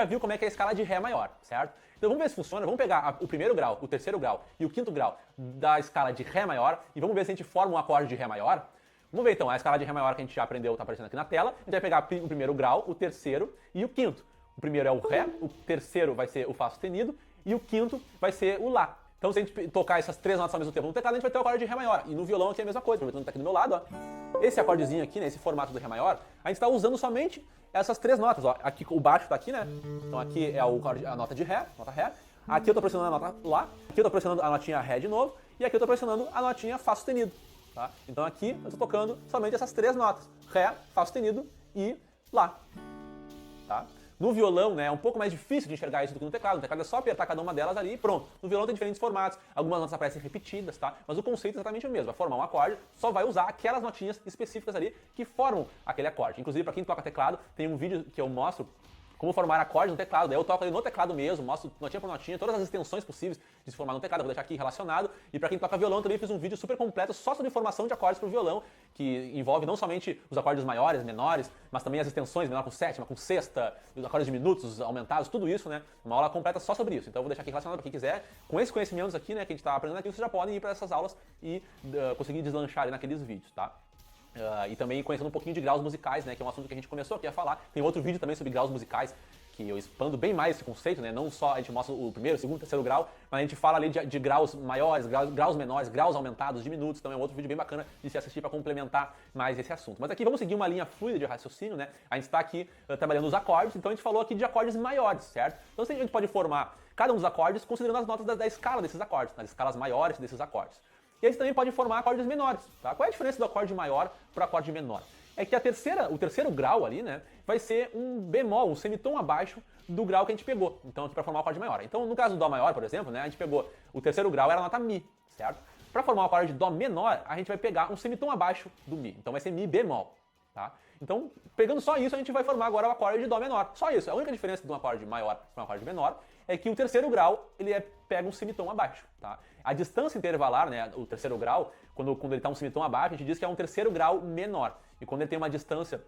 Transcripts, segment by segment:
já viu como é que é a escala de Ré maior, certo? Então vamos ver se funciona, vamos pegar o primeiro grau, o terceiro grau e o quinto grau da escala de Ré maior e vamos ver se a gente forma um acorde de Ré maior. Vamos ver então, a escala de Ré maior que a gente já aprendeu, está aparecendo aqui na tela. A gente vai pegar o primeiro grau, o terceiro e o quinto. O primeiro é o Ré, o terceiro vai ser o Fá sustenido e o quinto vai ser o Lá. Então se a gente tocar essas três notas ao mesmo tempo no teclado, a gente vai ter o acorde de Ré maior. E no violão aqui é a mesma coisa, aproveitando que tá aqui do meu lado, ó. Esse acordezinho aqui, né, esse formato do Ré maior, a gente está usando somente essas três notas, ó. Aqui o baixo tá aqui, né? Então aqui é a nota de Ré, nota Ré. Aqui eu tô pressionando a nota Lá, aqui eu tô pressionando a notinha Ré de novo, e aqui eu tô pressionando a notinha Fá sustenido. Tá? Então aqui eu tô tocando somente essas três notas, Ré, Fá sustenido e Lá. Tá? No violão, né, é um pouco mais difícil de enxergar isso do que no teclado. No teclado é só apertar cada uma delas ali e pronto. No violão tem diferentes formatos, algumas notas aparecem repetidas, tá? Mas o conceito é exatamente o mesmo. Vai formar um acorde, só vai usar aquelas notinhas específicas ali que formam aquele acorde. Inclusive, para quem toca teclado, tem um vídeo que eu mostro como formar acordes no teclado. Daí eu toco ali no teclado mesmo, mostro notinha por notinha, todas as extensões possíveis de se formar no teclado. Eu vou deixar aqui relacionado. E para quem toca violão, também fiz um vídeo super completo só sobre formação de acordes para o violão, que envolve não somente os acordes maiores, menores, mas também as extensões, menor com sétima, com sexta, os acordes diminutos, aumentados, tudo isso, né? Uma aula completa só sobre isso. Então eu vou deixar aqui relacionado para quem quiser. Com esses conhecimentos aqui, né, que a gente está aprendendo aqui, vocês já podem ir para essas aulas e conseguir deslanchar ali naqueles vídeos, tá? E também conhecendo um pouquinho de graus musicais, né, que é um assunto que a gente começou aqui a falar. Tem outro vídeo também sobre graus musicais, que eu expando bem mais esse conceito, né? Não só a gente mostra o primeiro, segundo, terceiro grau, mas a gente fala ali de graus maiores, graus menores, graus aumentados, diminutos. Então é um outro vídeo bem bacana de se assistir para complementar mais esse assunto. Mas aqui vamos seguir uma linha fluida de raciocínio, né? A gente está aqui trabalhando os acordes, então a gente falou aqui de acordes maiores, certo? Então a gente pode formar cada um dos acordes considerando as notas da escala desses acordes, nas escalas maiores desses acordes. E a gente também pode formar acordes menores, tá? Qual é a diferença do acorde maior para o acorde menor? É que o terceiro grau ali, né, vai ser um bemol, um semitom abaixo do grau que a gente pegou. Então, aqui para formar o acorde maior. Então, no caso do Dó maior, por exemplo, né, a gente pegou o terceiro grau, era a nota Mi, certo? Para formar o acorde de Dó menor, a gente vai pegar um semitom abaixo do Mi. Então, vai ser Mi bemol, tá? Então, pegando só isso, a gente vai formar agora o acorde de Dó menor. Só isso. A única diferença de um acorde maior para um acorde menor é que o terceiro grau, ele pega um semitom abaixo, tá? A distância intervalar, né, o terceiro grau, quando ele está um semitom abaixo, a gente diz que é um terceiro grau menor. E quando ele tem uma distância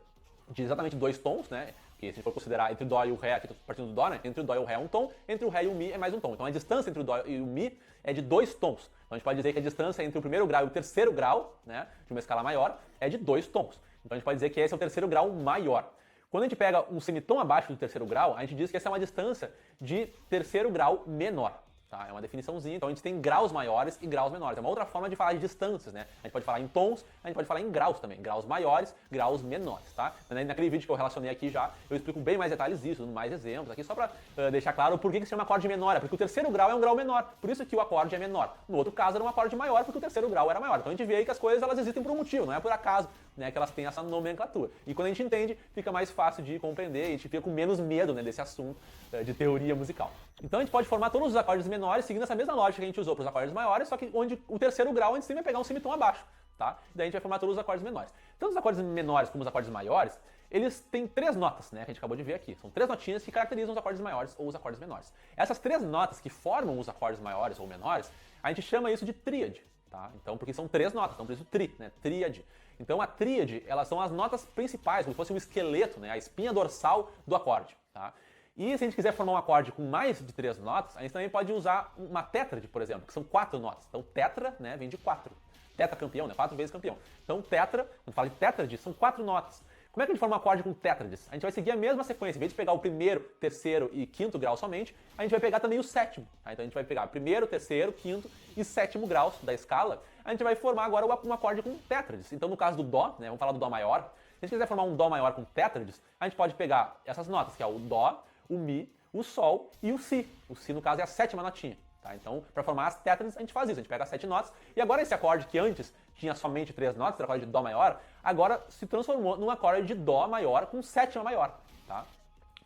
de exatamente 2 tons, né, que se a gente for considerar entre o Dó e o Ré, aqui partindo do Dó, né, entre o Dó e o Ré é um tom, entre o Ré e o Mi é mais um tom. Então a distância entre o Dó e o Mi é de 2 tons. Então a gente pode dizer que a distância entre o primeiro grau e o terceiro grau, né, de uma escala maior, é de 2 tons. Então a gente pode dizer que esse é o terceiro grau maior. Quando a gente pega um semitom abaixo do terceiro grau, a gente diz que essa é uma distância de terceiro grau menor. Tá? É uma definiçãozinha, então a gente tem graus maiores e graus menores. É uma outra forma de falar de distâncias, né? A gente pode falar em tons, a gente pode falar em graus também. Graus maiores, graus menores, tá? Naquele vídeo que eu relacionei aqui já, eu explico bem mais detalhes disso, mais exemplos aqui, só pra deixar claro por que se chama acorde menor. É porque o terceiro grau é um grau menor, por isso que o acorde é menor. No outro caso era um acorde maior, porque o terceiro grau era maior. Então a gente vê aí que as coisas elas existem por um motivo, não é por acaso, né, que elas têm essa nomenclatura. E quando a gente entende, fica mais fácil de compreender, a gente fica com menos medo, né, desse assunto de teoria musical. Então a gente pode formar todos os acordes menores seguindo essa mesma lógica que a gente usou para os acordes maiores, só que onde o terceiro grau a gente sempre vai pegar um semitom abaixo, tá? Daí a gente vai formar todos os acordes menores. Tanto os acordes menores como os acordes maiores, eles têm 3 notas, né, que a gente acabou de ver aqui. São 3 notinhas que caracterizam os acordes maiores ou os acordes menores. Essas 3 notas que formam os acordes maiores ou menores, a gente chama isso de tríade, tá? Então, porque são 3 notas, então por isso tri, né, tríade. Então a tríade, elas são as notas principais, como se fosse um esqueleto, né, a espinha dorsal do acorde, tá? E se a gente quiser formar um acorde com mais de 3 notas, a gente também pode usar uma tétrade, por exemplo, que são 4 notas. Então tetra, né, vem de 4. Tetra campeão, né, 4 vezes campeão. Então tetra, quando fala de tétrade, são 4 notas. Como é que a gente forma um acorde com tétrades? A gente vai seguir a mesma sequência. Em vez de pegar o primeiro, terceiro e quinto grau somente, a gente vai pegar também o sétimo. Tá? Então a gente vai pegar primeiro, terceiro, quinto e sétimo graus da escala. A gente vai formar agora um acorde com tétrades. Então no caso do Dó, né, vamos falar do Dó maior. Se a gente quiser formar um Dó maior com tétrades, a gente pode pegar essas notas, que é o Dó, o Mi, o Sol e o Si. O Si, no caso, é a 7ª notinha. Tá? Então, para formar as tétrades, a gente faz isso. A gente pega as 7 notas. E agora esse acorde que antes tinha somente 3 notas, era o acorde de Dó maior, agora se transformou num acorde de Dó maior com 7ª maior. Tá?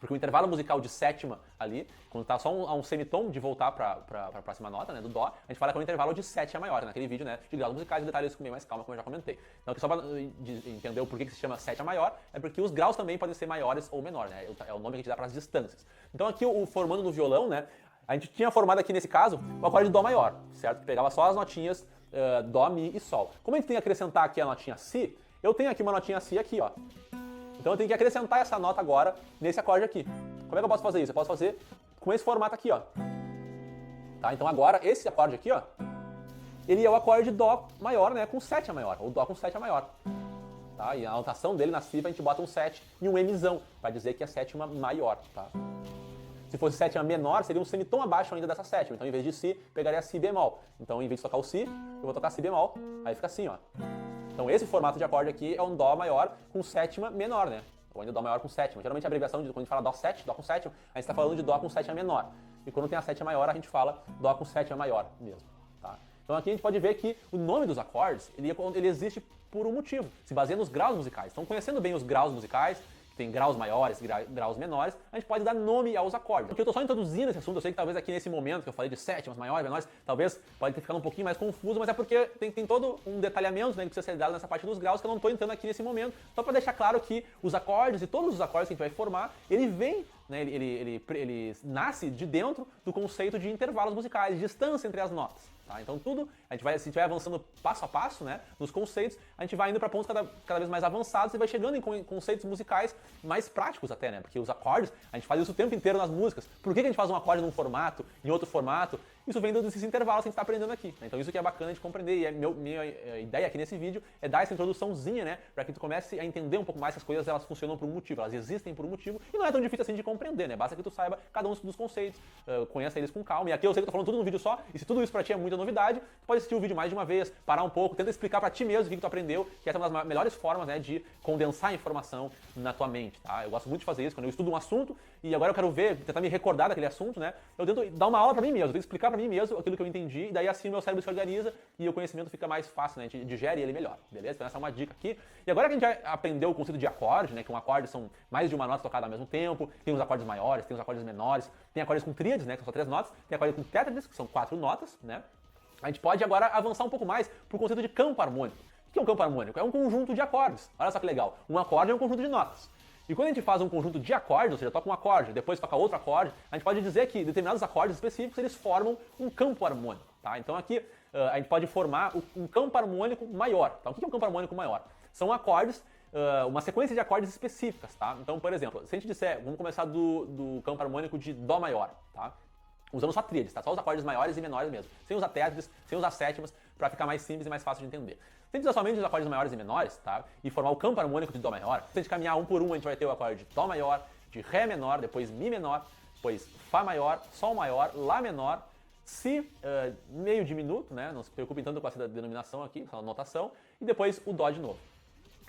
Porque o intervalo musical de 7ª ali, quando está só a um semitom de voltar para a próxima nota, né, do Dó, a gente fala que é um intervalo de 7ª maior. Naquele vídeo, né, de graus musicais, eu detalho isso com bem mais calma, como eu já comentei. Então, aqui só para entender o porquê que se chama 7ª maior, é porque os graus também podem ser maiores ou menores, né? É o nome que a gente dá para as distâncias. Então, aqui, formando no violão, né, a gente tinha formado aqui nesse caso o acorde de Dó maior, certo? Que pegava só as notinhas Dó, Mi e Sol. Como a gente tem que acrescentar aqui a notinha Si, eu tenho aqui uma notinha Si aqui, ó. Então eu tenho que acrescentar essa nota agora nesse acorde aqui. Como é que eu posso fazer isso? Eu posso fazer com esse formato aqui, ó. Tá? Então agora, esse acorde aqui, ó, ele é o acorde Dó maior, né, com sétima maior, ou Dó com sétima maior. Tá? E a notação dele na cifra a gente bota um 7 e um Mzão, para dizer que é a sétima maior. Tá? Se fosse sétima menor, seria um semitom abaixo ainda dessa sétima. Então, em vez de Si, pegaria Si bemol. Então, em vez de tocar o Si, eu vou tocar Si bemol. Aí fica assim, ó. Então, esse formato de acorde aqui é um Dó maior com sétima menor, né? Ou ainda Dó maior com sétima. Geralmente a abreviação, quando a gente fala Dó 7, Dó com sétima, a gente está falando de Dó com sétima menor. E quando tem a sétima maior, a gente fala Dó com sétima maior mesmo. Tá? Então, aqui a gente pode ver que o nome dos acordes, ele existe por um motivo. Se baseia nos graus musicais. Então, conhecendo bem os graus musicais, tem graus maiores, graus menores, a gente pode dar nome aos acordes. Porque eu estou só introduzindo esse assunto, eu sei que talvez aqui nesse momento que eu falei de sétimas, maiores, menores, talvez pode ter ficado um pouquinho mais confuso, mas é porque tem todo um detalhamento, né, que precisa ser dado nessa parte dos graus que eu não estou entrando aqui nesse momento, só para deixar claro que os acordes e todos os acordes que a gente vai formar, ele vem, né, ele nasce de dentro do conceito de intervalos musicais, de distância entre as notas. Tá? Então tudo, se a gente vai avançando passo a passo, né, nos conceitos, a gente vai indo para pontos cada vez mais avançados e vai chegando em conceitos musicais mais práticos até, né? Porque os acordes, a gente faz isso o tempo inteiro nas músicas. Por que a gente faz um acorde num formato, em outro formato? Isso vem desses intervalos que a gente está aprendendo aqui. Né? Então isso que é bacana de compreender. E minha ideia aqui nesse vídeo é dar essa introduçãozinha, né? Para que tu comece a entender um pouco mais que as coisas elas funcionam por um motivo, elas existem por um motivo e não é tão difícil assim de compreender, né? Basta que tu saiba cada um dos conceitos, conheça eles com calma. E aqui eu sei que eu tô falando tudo num vídeo só, e se tudo isso para ti é muita novidade, tu pode assistir o vídeo mais de uma vez, parar um pouco, tenta explicar para ti mesmo o que tu aprendeu, que essa é uma das melhores formas, né, de condensar a informação na tua mente, tá? Eu gosto muito de fazer isso, quando eu estudo um assunto e agora eu quero ver, tentar me recordar daquele assunto, né? Eu tento dar uma aula para mim mesmo, eu tento explicar para mim mesmo aquilo que eu entendi, e daí assim meu cérebro se organiza e o conhecimento fica mais fácil, né? A gente digere ele melhor, beleza? Então essa é uma dica aqui. E agora que a gente já aprendeu o conceito de acorde, né? Que um acorde são mais de uma nota tocada ao mesmo tempo, tem os acordes maiores, tem os acordes menores, tem acordes com tríades, né? Que são só 3 notas, tem acordes com tétrades, que são 4 notas, né? A gente pode agora avançar um pouco mais para o conceito de campo harmônico. O que é um campo harmônico? É um conjunto de acordes. Olha só que legal. Um acorde é um conjunto de notas. E quando a gente faz um conjunto de acordes, ou seja, toca um acorde, depois toca outro acorde, a gente pode dizer que determinados acordes específicos eles formam um campo harmônico. Tá? Então aqui a gente pode formar um campo harmônico maior. Tá? O que é um campo harmônico maior? São acordes, uma sequência de acordes específicas. Tá? Então, por exemplo, se a gente disser, vamos começar do campo harmônico de Dó maior. Tá? Usando só tríades, tá? Só os acordes maiores e menores mesmo. Sem usar tétrades, sem usar sétimas, para ficar mais simples e mais fácil de entender. Se a gente usar somente os acordes maiores e menores, tá? E formar o campo harmônico de Dó maior, se a gente caminhar um por um, a gente vai ter o acorde de Dó maior, de Ré menor, depois Mi menor, depois Fá maior, Sol maior, Lá menor, Si meio diminuto, né? Não se preocupem tanto com essa denominação aqui, essa notação, e depois o Dó de novo.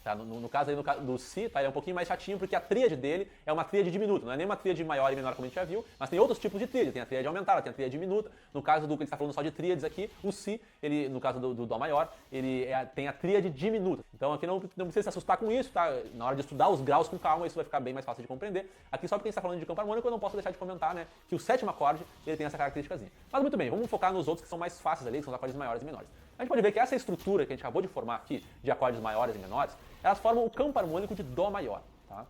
Tá? No caso aí do Si, tá? Ele é um pouquinho mais chatinho porque a tríade dele é uma tríade diminuta, não é nem uma tríade maior e menor como a gente já viu, mas tem outros tipos de tríade, tem a tríade aumentada, tem a tríade diminuta. No caso do que ele está falando só de tríades aqui, o Si, ele, no caso do Dó maior, ele tem a tríade diminuta. Então aqui não precisa se assustar com isso, tá? Na hora de estudar os graus com calma, isso vai ficar bem mais fácil de compreender. Aqui só porque a gente está falando de campo harmônico, eu não posso deixar de comentar, né, que o sétimo acorde, ele tem essa característicazinha. Mas muito bem, vamos focar nos outros que são mais fáceis ali, que são os acordes maiores e menores. A gente pode ver que essa estrutura que a gente acabou de formar aqui, de acordes maiores e menores, elas formam o campo harmônico de Dó maior. Tá?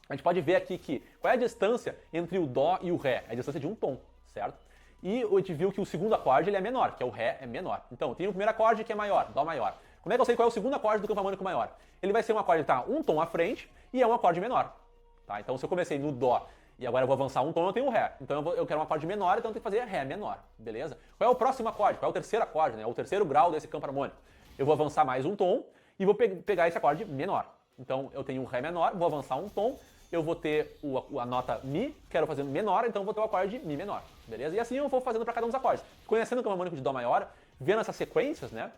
A gente pode ver aqui que qual é a distância entre o Dó e o Ré? É a distância de um tom, certo? E a gente viu que o segundo acorde ele é menor, que é o Ré é menor. Então, tem o primeiro acorde que é maior, Dó maior. Como é que eu sei qual é o segundo acorde do campo harmônico maior? Ele vai ser um acorde que está um tom à frente e é um acorde menor. Tá? Então, se eu comecei no Dó e agora eu vou avançar um tom, eu tenho o Ré. Então eu quero um acorde menor, então eu tenho que fazer Ré menor, beleza? Qual é o próximo acorde? Qual é o terceiro acorde, né? O terceiro grau desse campo harmônico? Eu vou avançar mais um tom e vou pegar esse acorde menor. Então eu tenho um Ré menor, vou avançar um tom, eu vou ter a nota Mi, quero fazer menor, então eu vou ter o acorde Mi menor, beleza? E assim eu vou fazendo para cada um dos acordes. Conhecendo o campo harmônico de Dó maior, vendo essas sequências, né?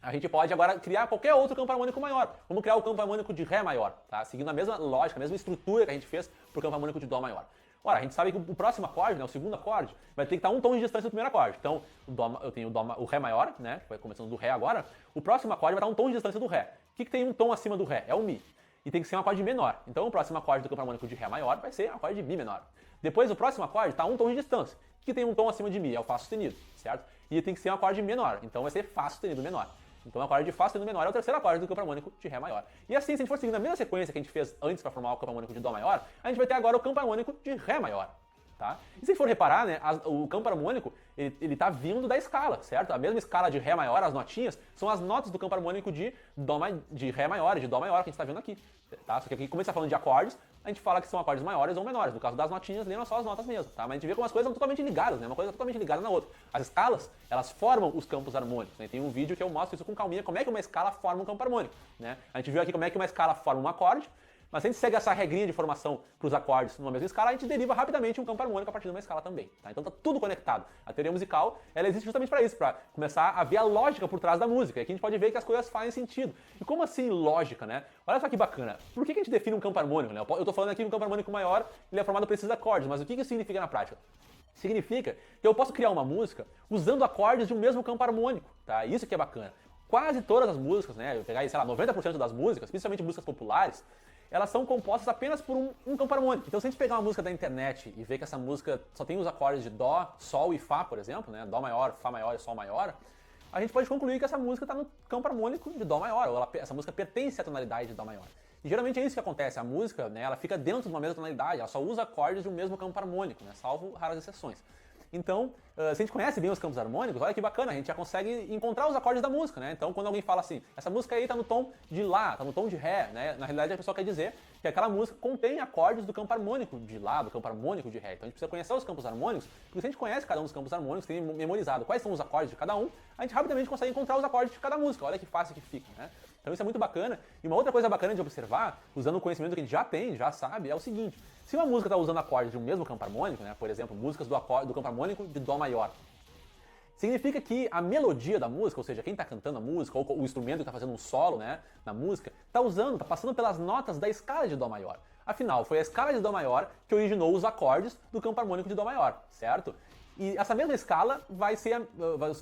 A gente pode agora criar qualquer outro campo harmônico maior. Vamos criar o campo harmônico de Ré maior, tá? Seguindo a mesma lógica, a mesma estrutura que a gente fez para o campo harmônico de Dó maior. Ora, a gente sabe que o próximo acorde, né, o segundo acorde, vai ter que estar um tom de distância do primeiro acorde. Então, eu tenho o Ré maior, né, que vai começando do Ré agora. O próximo acorde vai estar um tom de distância do Ré. O que tem um tom acima do Ré? É o Mi. E tem que ser um acorde menor. Então, o próximo acorde do campo harmônico de Ré maior vai ser um acorde de Mi menor. Depois, o próximo acorde está um tom de distância. O que tem um tom acima de Mi? É o Fá sustenido, certo? E tem que ser um acorde menor. Então, vai ser Fá sustenido menor. Então o acorde de Fá sustenido menor é o terceiro acorde do campo harmônico de Ré maior. E assim, se a gente for seguindo a mesma sequência que a gente fez antes para formar o campo harmônico de Dó maior, a gente vai ter agora o campo harmônico de Ré maior. tá? E se for reparar, né, o campo harmônico, ele tá vindo da escala, certo? A mesma escala de Ré maior, as notinhas, são as notas do campo harmônico de Ré maior e de Dó maior que a gente tá vendo aqui, tá? Só que aqui, como a gente tá falando de acordes, a gente fala que são acordes maiores ou menores. No caso das notinhas, lembram só as notas mesmo, tá? Mas a gente vê como as coisas são totalmente ligadas, né? Uma coisa totalmente ligada na outra. As escalas, elas formam os campos harmônicos, né? Tem um vídeo que eu mostro isso com calminha, como é que uma escala forma um campo harmônico, né? A gente viu aqui como é que uma escala forma um acorde, mas se a gente segue essa regrinha de formação para os acordes numa mesma escala, a gente deriva rapidamente um campo harmônico a partir de uma escala também, tá? Então tá tudo conectado. A teoria musical, ela existe justamente para isso, para começar a ver a lógica por trás da música. E aqui a gente pode ver que as coisas fazem sentido. E como assim lógica, né? Olha só que bacana. Por que a gente define um campo harmônico, né? Eu tô falando aqui de um campo harmônico maior, ele é formado por esses acordes, mas o que isso significa na prática? Significa que eu posso criar uma música usando acordes de um mesmo campo harmônico, tá? Isso que é bacana. Quase todas as músicas, né? Eu pegar aí, sei lá, 90% das músicas, principalmente músicas populares, elas são compostas apenas por um campo harmônico. Então se a gente pegar uma música da internet e ver que essa música só tem os acordes de Dó, Sol e Fá, por exemplo, né? Dó maior, Fá maior e Sol maior, a gente pode concluir que essa música está no campo harmônico de Dó maior, ou essa música pertence à tonalidade de Dó maior. E geralmente é isso que acontece, a música, né, ela fica dentro de uma mesma tonalidade, ela só usa acordes de um mesmo campo harmônico, né, salvo raras exceções. Então, se a gente conhece bem os campos harmônicos, olha que bacana, a gente já consegue encontrar os acordes da música, né? Então, quando alguém fala assim, essa música aí tá no tom de Lá, tá no tom de Ré, né? Na realidade, a pessoa quer dizer que aquela música contém acordes do campo harmônico de Lá, do campo harmônico de Ré. Então, a gente precisa conhecer os campos harmônicos, porque se a gente conhece cada um dos campos harmônicos, tem memorizado quais são os acordes de cada um, a gente rapidamente consegue encontrar os acordes de cada música. Olha que fácil que fica, né? Então isso é muito bacana. E uma outra coisa bacana de observar, usando o conhecimento que a gente já tem, já sabe, é o seguinte. Se uma música está usando acordes de um mesmo campo harmônico, né, por exemplo, músicas do campo harmônico de Dó maior, significa que a melodia da música, ou seja, quem está cantando a música, ou o instrumento que está fazendo um solo, né, na música, está passando pelas notas da escala de Dó maior. Afinal, foi a escala de Dó maior que originou os acordes do campo harmônico de Dó maior, certo? E essa mesma escala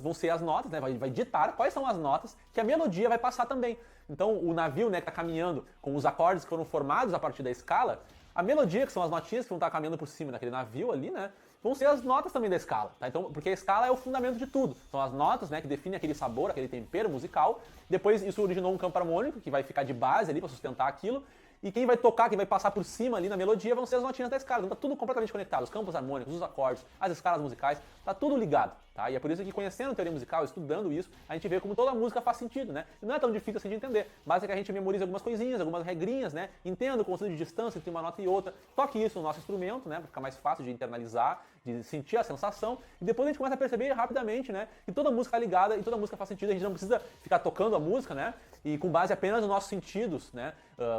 vão ser as notas, né, vai ditar quais são as notas que a melodia vai passar também. Então o navio, né, que está caminhando com os acordes que foram formados a partir da escala, a melodia, que são as notinhas que vão estar caminhando por cima daquele navio ali, né, vão ser as notas também da escala, tá? Então, porque a escala é o fundamento de tudo. São as notas, né, que definem aquele sabor, aquele tempero musical. Depois isso originou um campo harmônico que vai ficar de base ali para sustentar aquilo. E quem vai tocar, quem vai passar por cima ali na melodia vão ser as notinhas da escala. Então tá tudo completamente conectado. Os campos harmônicos, os acordes, as escalas musicais, tá tudo ligado, tá? E é por isso que conhecendo a teoria musical, estudando isso, a gente vê como toda a música faz sentido, né? E não é tão difícil assim de entender. Basta que a gente memorize algumas coisinhas, algumas regrinhas, né? Entenda o conceito de distância entre uma nota e outra. Toque isso no nosso instrumento, né? Pra ficar mais fácil de internalizar, de sentir a sensação. E depois a gente começa a perceber rapidamente, né? Que toda música é ligada e toda música faz sentido. A gente não precisa ficar tocando a música, né? E com base apenas nos nossos sentidos, né?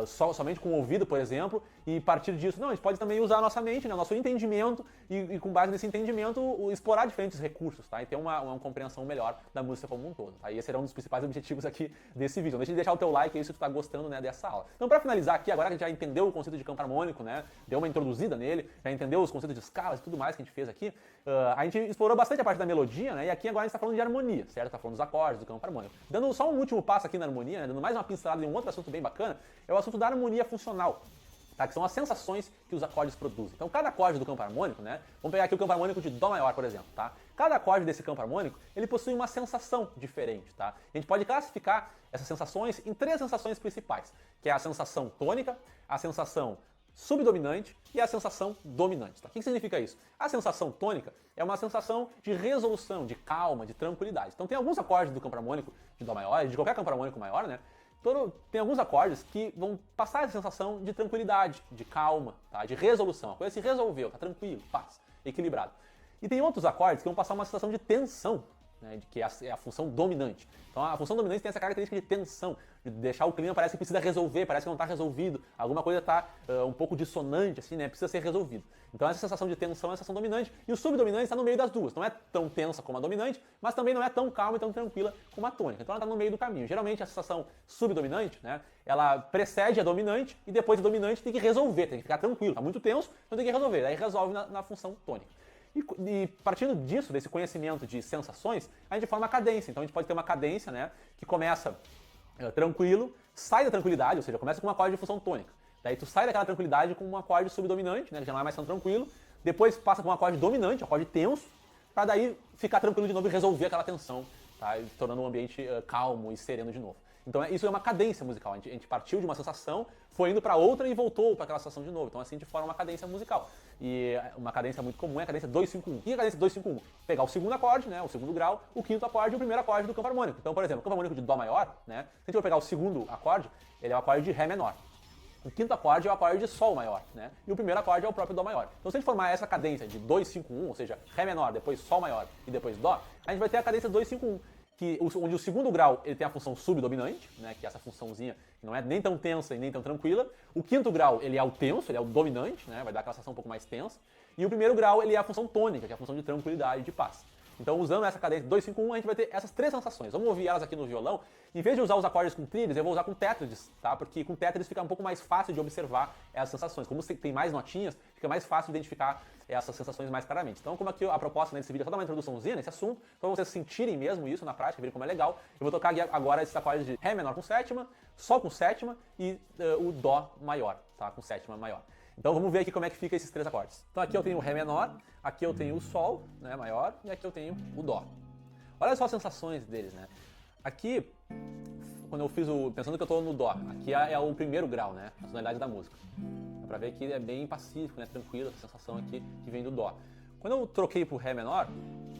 Somente com o ouvido, por exemplo, e a partir disso, não, a gente pode também usar a nossa mente, né? O nosso entendimento e com base nesse entendimento explorar diferentes recursos, tá? E ter uma compreensão melhor da música como um todo, tá? E esse era um dos principais objetivos aqui desse vídeo. Não deixe de deixar o teu like aí se tu tá gostando, né, dessa aula. Então, para finalizar aqui, agora que a gente já entendeu o conceito de campo harmônico, né? Deu uma introduzida nele, já entendeu os conceitos de escalas e tudo mais que a gente fez aqui, a gente explorou bastante a parte da melodia, né? E aqui agora a gente tá falando de harmonia, certo? Tá falando dos acordes, do campo harmônico. Dando só um último passo aqui na harmonia, né? Dando mais uma pincelada em um outro assunto bem bacana, é o assunto da harmonia funcional, tá? Que são as sensações que os acordes produzem. Então cada acorde do campo harmônico, né? Vamos pegar aqui o campo harmônico de Dó maior, por exemplo, tá? Cada acorde desse campo harmônico, ele possui uma sensação diferente, tá? A gente pode classificar essas sensações em três sensações principais, que é a sensação tônica, a sensação subdominante e a sensação dominante. Tá? O que significa isso? A sensação tônica é uma sensação de resolução, de calma, de tranquilidade. Então tem alguns acordes do campo harmônico de Dó maior, de qualquer campo harmônico maior, né? Tem alguns acordes que vão passar essa sensação de tranquilidade, de calma, tá? De resolução. A coisa se resolveu, tá tranquilo, paz, equilibrado. E tem outros acordes que vão passar uma sensação de tensão, né, que é a função dominante. Então a função dominante tem essa característica de tensão, de deixar o clima, parece que precisa resolver, parece que não está resolvido, alguma coisa está um pouco dissonante, assim, né, precisa ser resolvido. Então essa sensação de tensão é a sensação dominante, e o subdominante está no meio das duas. Não é tão tensa como a dominante, mas também não é tão calma e tão tranquila como a tônica. Então ela está no meio do caminho. Geralmente a sensação subdominante, né, ela precede a dominante, e depois a dominante tem que resolver, tem que ficar tranquilo, está muito tenso, então tem que resolver, aí resolve na função tônica. E partindo disso, desse conhecimento de sensações, a gente forma a cadência. Então a gente pode ter uma cadência, né, que começa tranquilo, sai da tranquilidade, ou seja, começa com um acorde de função tônica. Daí tu sai daquela tranquilidade com um acorde subdominante, né, que já não é mais tão tranquilo. Depois passa com um acorde dominante, um acorde tenso, para daí ficar tranquilo de novo e resolver aquela tensão, tá, tornando o ambiente calmo e sereno de novo. Então isso é uma cadência musical, a gente partiu de uma sensação, foi indo para outra e voltou para aquela sensação de novo. Então assim a gente forma uma cadência musical. E uma cadência muito comum é a cadência 2-5-1. O que é a cadência 2-5-1? Pegar o segundo acorde, né, o segundo grau, o quinto acorde e o primeiro acorde do campo harmônico. Então, por exemplo, o campo harmônico de Dó maior, né, se a gente for pegar o segundo acorde, ele é o acorde de Ré menor. O quinto acorde é o acorde de Sol maior, né? E o primeiro acorde é o próprio Dó maior. Então, se a gente formar essa cadência de 2-5-1, ou seja, Ré menor, depois Sol maior e depois Dó, a gente vai ter a cadência 2-5-1. Onde o segundo grau ele tem a função subdominante, né, que é essa funçãozinha que não é nem tão tensa e nem tão tranquila. O quinto grau ele é o tenso, ele é o dominante, né, vai dar aquela sensação um pouco mais tensa. E o primeiro grau ele é a função tônica, que é a função de tranquilidade, de paz. Então, usando essa cadência 2-5-1, a gente vai ter essas três sensações. Vamos ouvir elas aqui no violão. Em vez de usar os acordes com tríades, eu vou usar com tétrades, tá? Porque com tétrades fica um pouco mais fácil de observar essas sensações. Como tem mais notinhas, fica mais fácil de identificar essas sensações mais claramente. Então, como aqui a proposta nesse vídeo é só dar uma introduçãozinha nesse assunto, para vocês sentirem mesmo isso na prática, verem como é legal, eu vou tocar agora esses acordes de Ré menor com sétima, Sol com sétima e o Dó maior, tá? Com sétima maior. Então vamos ver aqui como é que fica esses três acordes. Então aqui eu tenho o Ré menor, aqui eu tenho o Sol, né, maior, e aqui eu tenho o Dó. Olha só as sensações deles, né? Aqui, quando eu fiz pensando que eu estou no Dó, aqui é o primeiro grau, né, a tonalidade da música. Dá pra ver que é bem pacífico, né, tranquilo, essa sensação aqui que vem do Dó. Quando eu troquei pro Ré menor,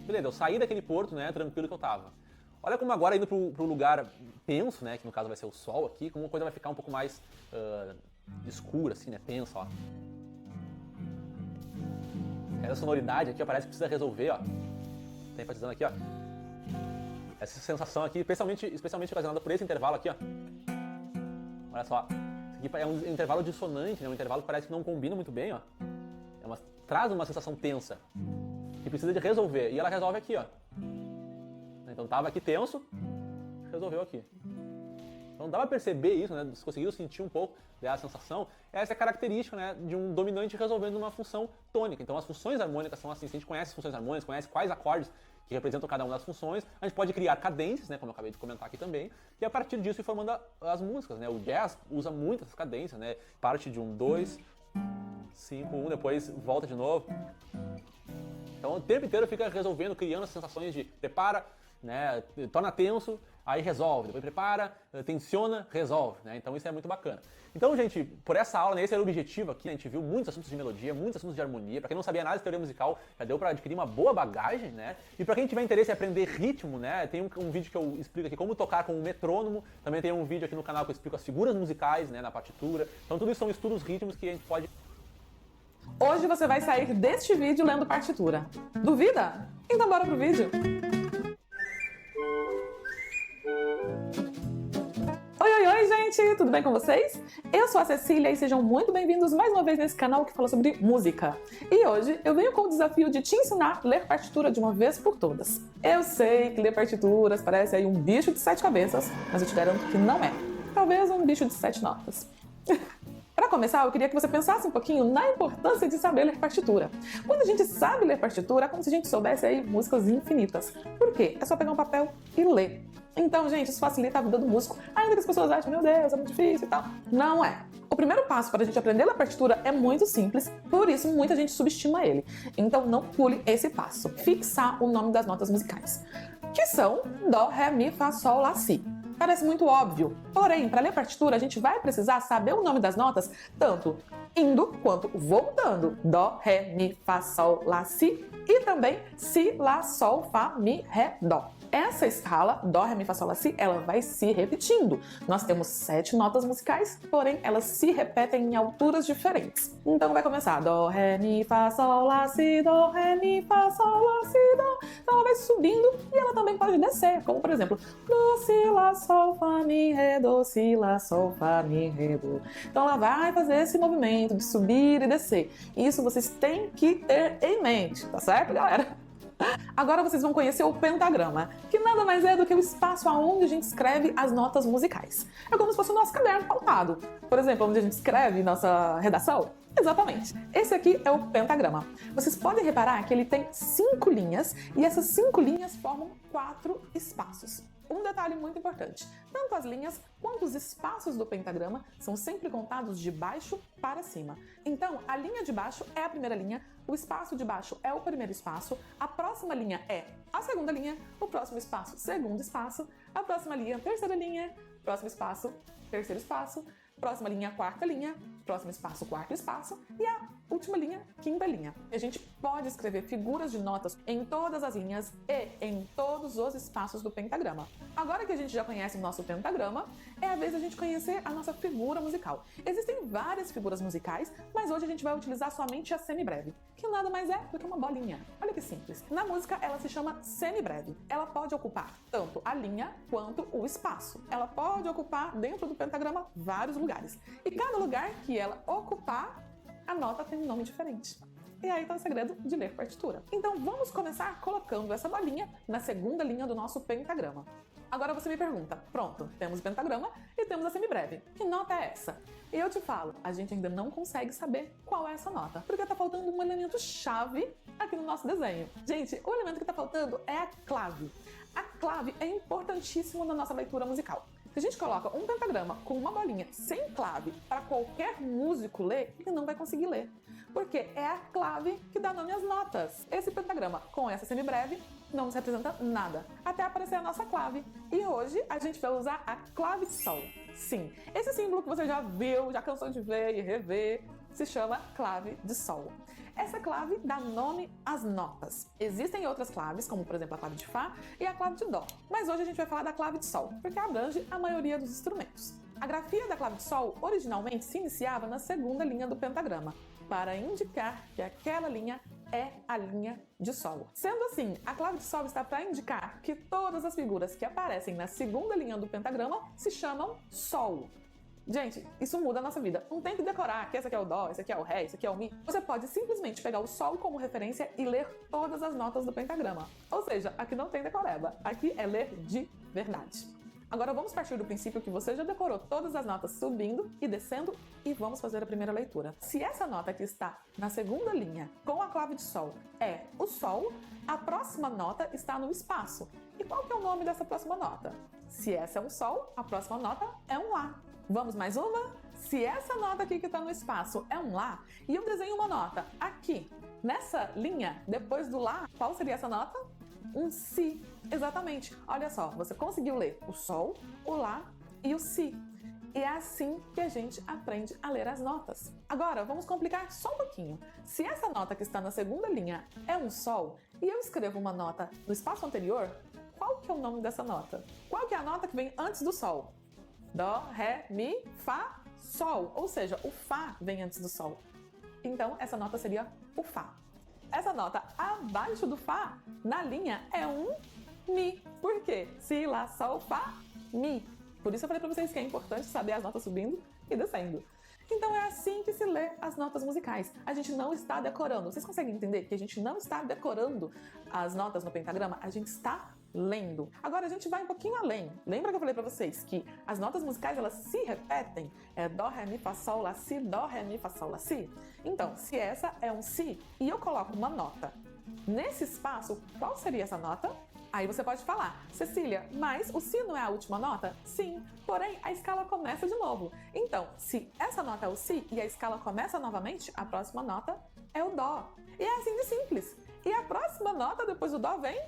beleza, eu saí daquele porto, né, tranquilo que eu tava. Olha como agora indo pro lugar tenso, né, que no caso vai ser o Sol aqui, como a coisa vai ficar um pouco mais escura, assim, né, tensa, ó. Essa sonoridade aqui, ó, parece que precisa resolver, ó. Tá enfatizando aqui, ó. Essa sensação aqui, especialmente ocasionada por esse intervalo aqui, ó. Olha só. Isso aqui é um intervalo dissonante, né, um intervalo que parece que não combina muito bem, ó. Traz uma sensação tensa, que precisa de resolver, e ela resolve aqui, ó. Então tava aqui tenso, resolveu aqui. Então dá pra perceber isso, né? Vocês conseguiram sentir um pouco dessa sensação. Essa é a característica, né, de um dominante resolvendo uma função tônica. Então as funções harmônicas são assim. Se a gente conhece as funções harmônicas, conhece quais acordes que representam cada uma das funções, a gente pode criar cadências, né, como eu acabei de comentar aqui também, e a partir disso ir formando as músicas, né? O jazz usa muito essas cadências, né? Parte de 1, 2, 5, 1, depois volta de novo. Então o tempo inteiro fica resolvendo, criando as sensações de prepara, né, torna tenso, aí resolve, depois prepara, tensiona, resolve, né? Então isso é muito bacana. Então, gente, por essa aula, né, esse era o objetivo aqui, né? A gente viu muitos assuntos de melodia, muitos assuntos de harmonia. Para quem não sabia nada de teoria musical, já deu para adquirir uma boa bagagem, né? E para quem tiver interesse em aprender ritmo, né, tem um vídeo que eu explico aqui como tocar com um metrônomo. Também tem um vídeo aqui no canal que eu explico as figuras musicais, né, na partitura. Então tudo isso são estudos rítmicos que a gente pode... Hoje você vai sair deste vídeo lendo partitura. Duvida? Então bora pro vídeo! Oi, gente! Tudo bem com vocês? Eu sou a Cecília e sejam muito bem-vindos mais uma vez nesse canal que fala sobre música. E hoje eu venho com o desafio de te ensinar a ler partitura de uma vez por todas. Eu sei que ler partituras parece aí um bicho de 7 cabeças, mas eu te garanto que não é. Talvez um bicho de 7 notas. Para começar, eu queria que você pensasse um pouquinho na importância de saber ler partitura. Quando a gente sabe ler partitura, é como se a gente soubesse aí músicas infinitas. Por quê? É só pegar um papel e ler. Então, gente, isso facilita a vida do músico, ainda que as pessoas achem, meu Deus, é muito difícil e tal. Não é. O primeiro passo para a gente aprender a ler partitura é muito simples, por isso muita gente subestima ele. Então não pule esse passo. Fixar o nome das notas musicais, que são Dó, Ré, Mi, Fá, Sol, Lá, Si. Parece muito óbvio, porém, para ler partitura a gente vai precisar saber o nome das notas tanto indo quanto voltando. Dó, Ré, Mi, Fá, Sol, Lá, Si e também Si, Lá, Sol, Fá, Mi, Ré, Dó. Essa escala, Dó, Ré, Mi, Fá, Sol, Lá, Si, ela vai se repetindo. Nós temos 7 notas musicais, porém elas se repetem em alturas diferentes. Então vai começar Dó, Ré, Mi, Fá, Sol, Lá, Si, Dó, Ré, Mi, Fá, Sol, Lá, Si, Dó. Então ela vai subindo e ela também pode descer, como por exemplo Dó, Si, Lá, Sol, Fá, Mi, Ré, Dó, Si, Lá, Sol, Fá, Mi, Ré, Dó. Então ela vai fazer esse movimento de subir e descer. Isso vocês têm que ter em mente, tá certo, galera? Agora vocês vão conhecer o pentagrama, que nada mais é do que o espaço aonde a gente escreve as notas musicais. É como se fosse o nosso caderno pautado. Por exemplo, onde a gente escreve nossa redação. Exatamente. Esse aqui é o pentagrama. Vocês podem reparar que ele tem 5 linhas e essas 5 linhas formam 4 espaços. Um detalhe muito importante, tanto as linhas quanto os espaços do pentagrama são sempre contados de baixo para cima. Então, a linha de baixo é a primeira linha, o espaço de baixo é o primeiro espaço, a próxima linha é a segunda linha, o próximo espaço, segundo espaço, a próxima linha, terceira linha, próximo espaço, terceiro espaço, próxima linha, quarta linha, próximo espaço, quarto espaço, e a última linha, quinta linha. A gente pode escrever figuras de notas em todas as linhas e em todos os espaços do pentagrama. Agora que a gente já conhece o nosso pentagrama, é a vez da gente conhecer a nossa figura musical. Existem várias figuras musicais, mas hoje a gente vai utilizar somente a semibreve, que nada mais é do que uma bolinha. Olha que simples. Na música, ela se chama semibreve. Ela pode ocupar tanto a linha quanto o espaço. Ela pode ocupar dentro do pentagrama vários lugares. E cada lugar que ela ocupar, a nota tem um nome diferente. E aí tá o segredo de ler partitura. Então vamos começar colocando essa bolinha na segunda linha do nosso pentagrama. Agora você me pergunta, pronto, temos o pentagrama e temos a semibreve. Que nota é essa? E eu te falo, a gente ainda não consegue saber qual é essa nota, porque tá faltando um elemento chave aqui no nosso desenho. Gente, o elemento que tá faltando é a clave. A clave é importantíssimo na nossa leitura musical. Se a gente coloca um pentagrama com uma bolinha sem clave para qualquer músico ler, ele não vai conseguir ler. Porque é a clave que dá nome às notas. Esse pentagrama com essa semibreve não nos representa nada, até aparecer a nossa clave. E hoje a gente vai usar a clave de sol. Sim, esse símbolo que você já viu, já cansou de ver e rever, se chama clave de sol. Essa clave dá nome às notas. Existem outras claves, como por exemplo a clave de Fá e a clave de Dó. Mas hoje a gente vai falar da clave de sol, porque abrange a maioria dos instrumentos. A grafia da clave de sol originalmente se iniciava na segunda linha do pentagrama, para indicar que aquela linha é a linha de sol. Sendo assim, a clave de sol está para indicar que todas as figuras que aparecem na segunda linha do pentagrama se chamam sol. Gente, isso muda a nossa vida. Não tem que decorar que esse aqui é o dó, esse aqui é o ré, esse aqui é o mi. Você pode simplesmente pegar o sol como referência e ler todas as notas do pentagrama. Ou seja, aqui não tem decoreba, aqui é ler de verdade. Agora vamos partir do princípio que você já decorou todas as notas subindo e descendo e vamos fazer a primeira leitura. Se essa nota que está na segunda linha com a clave de sol é o sol, a próxima nota está no espaço. E qual que é o nome dessa próxima nota? Se essa é um sol, a próxima nota é um lá. Vamos mais uma? Se essa nota aqui que está no espaço é um lá e eu desenho uma nota aqui, nessa linha, depois do lá, qual seria essa nota? Um si. Exatamente. Olha só, você conseguiu ler o sol, o lá e o si. E é assim que a gente aprende a ler as notas. Agora, vamos complicar só um pouquinho. Se essa nota que está na segunda linha é um sol e eu escrevo uma nota no espaço anterior, qual que é o nome dessa nota? Qual que é a nota que vem antes do sol? Dó, ré, mi, fá, sol. Ou seja, o fá vem antes do sol. Então, essa nota seria o fá. Essa nota abaixo do fá, na linha, é um mi. Por quê? Si, lá, sol, fá, mi. Por isso eu falei pra vocês que é importante saber as notas subindo e descendo. Então é assim que se lê as notas musicais. A gente não está decorando. Vocês conseguem entender que a gente não está decorando as notas no pentagrama? A gente está lendo. Agora a gente vai um pouquinho além. Lembra que eu falei pra vocês que as notas musicais elas se repetem? É dó, ré, mi, fá, sol, lá, si, dó, ré, mi, fá, sol, lá, si. Então, se essa é um si e eu coloco uma nota nesse espaço, qual seria essa nota? Aí você pode falar, Cecília, mas o si não é a última nota? Sim, porém a escala começa de novo. Então, se essa nota é o si e a escala começa novamente, a próxima nota é o dó. E é assim de simples. E a próxima nota depois do dó vem